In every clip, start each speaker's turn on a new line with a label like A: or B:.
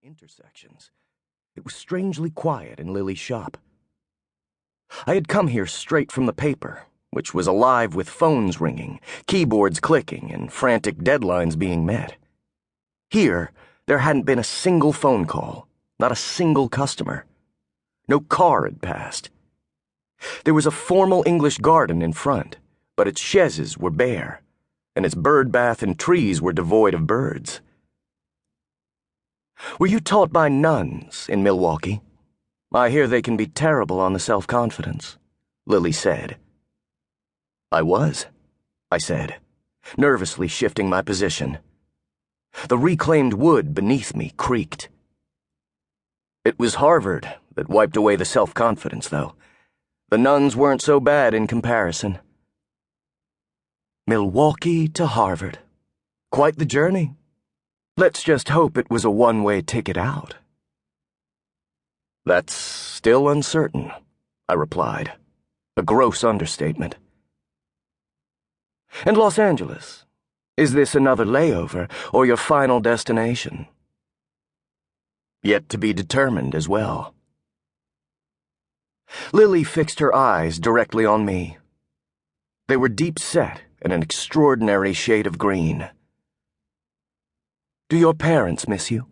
A: intersections. It was strangely quiet in Lily's shop. I had come here straight from the paper, which was alive with phones ringing, keyboards clicking, and frantic deadlines being met. Here, there hadn't been a single phone call, not a single customer. No car had passed. There was a formal English garden in front, but its chaises were bare, and its bird bath and trees were devoid of birds. "Were you taught by nuns in Milwaukee? I hear they can be terrible on the self-confidence," Lily said. "I was," I said, nervously shifting my position. The reclaimed wood beneath me creaked. It was Harvard that wiped away the self-confidence, though. The nuns weren't so bad in comparison. Milwaukee to Harvard. Quite the journey. Let's just hope it was a one-way ticket out. "That's still uncertain," I replied, a gross understatement. "And Los Angeles? Is this another layover or your final destination?" "Yet to be determined as well." Lily fixed her eyes directly on me. They were deep-set in an extraordinary shade of green. "Do your parents miss you?"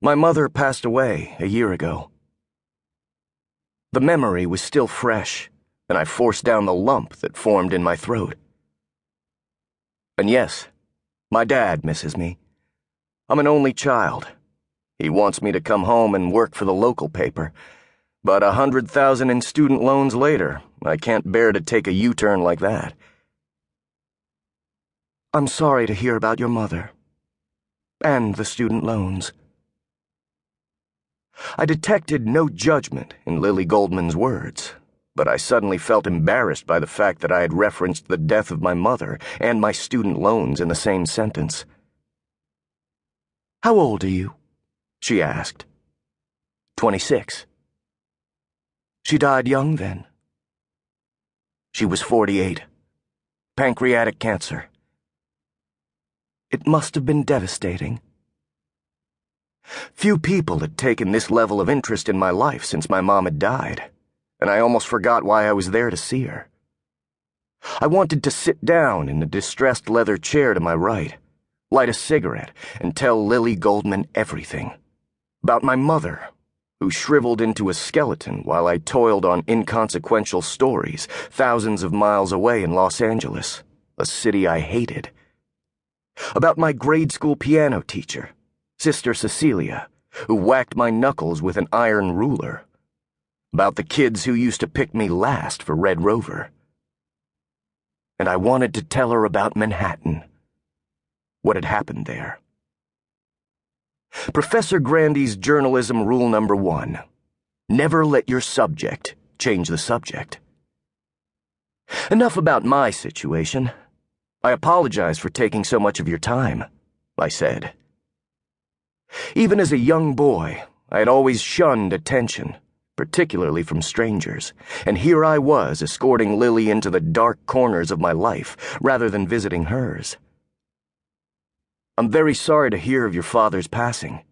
A: "My mother passed away a year ago." The memory was still fresh, and I forced down the lump that formed in my throat. "And yes, my dad misses me. I'm an only child. He wants me to come home and work for the local paper, but 100,000 in student loans later, I can't bear to take a U-turn like that." "I'm sorry to hear about your mother. And the student loans." I detected no judgment in Lily Goldman's words, but I suddenly felt embarrassed by the fact that I had referenced the death of my mother and my student loans in the same sentence. "How old are you?" she asked. 26. "She died young then?" "She was 48. Pancreatic cancer." "It must have been devastating." Few people had taken this level of interest in my life since my mom had died, and I almost forgot why I was there to see her. I wanted to sit down in the distressed leather chair to my right, light a cigarette, and tell Lily Goldman everything. About my mother, who shriveled into a skeleton while I toiled on inconsequential stories thousands of miles away in Los Angeles, a city I hated. About my grade school piano teacher, Sister Cecilia, who whacked my knuckles with an iron ruler. About the kids who used to pick me last for Red Rover. And I wanted to tell her about Manhattan, what had happened there. Professor Grandy's journalism rule number 1: never let your subject change the subject. Enough about my situation. I apologize for taking so much of your time, I said. Even as a young boy, I had always shunned attention, particularly from strangers, and here I was escorting Lily into the dark corners of my life rather than visiting hers. "I'm very sorry to hear of your father's passing.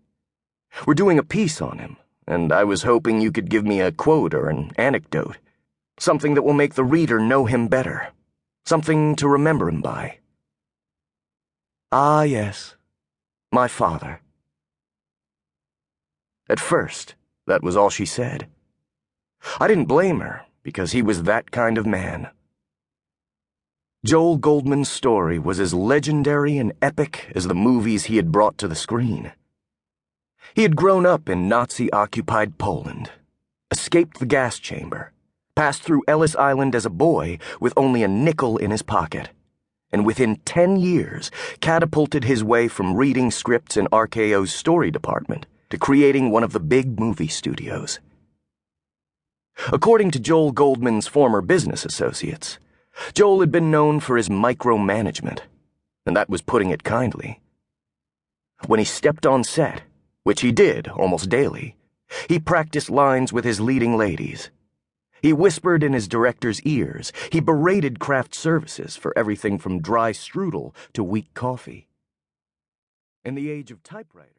A: We're doing a piece on him, and I was hoping you could give me a quote or an anecdote, something that will make the reader know him better. Something to remember him by." "Ah, yes, my father." At first, that was all she said. I didn't blame her, because he was that kind of man. Joel Goldman's story was as legendary and epic as the movies he had brought to the screen. He had grown up in Nazi-occupied Poland, escaped the gas chamber, passed through Ellis Island as a boy with only a nickel in his pocket, and within 10 years catapulted his way from reading scripts in RKO's story department to creating one of the big movie studios. According to Joel Goldman's former business associates, Joel had been known for his micromanagement, and that was putting it kindly. When he stepped on set, which he did almost daily, he practiced lines with his leading ladies. He whispered in his director's ears. He berated craft services for everything from dry strudel to weak coffee. In the age of typewriters,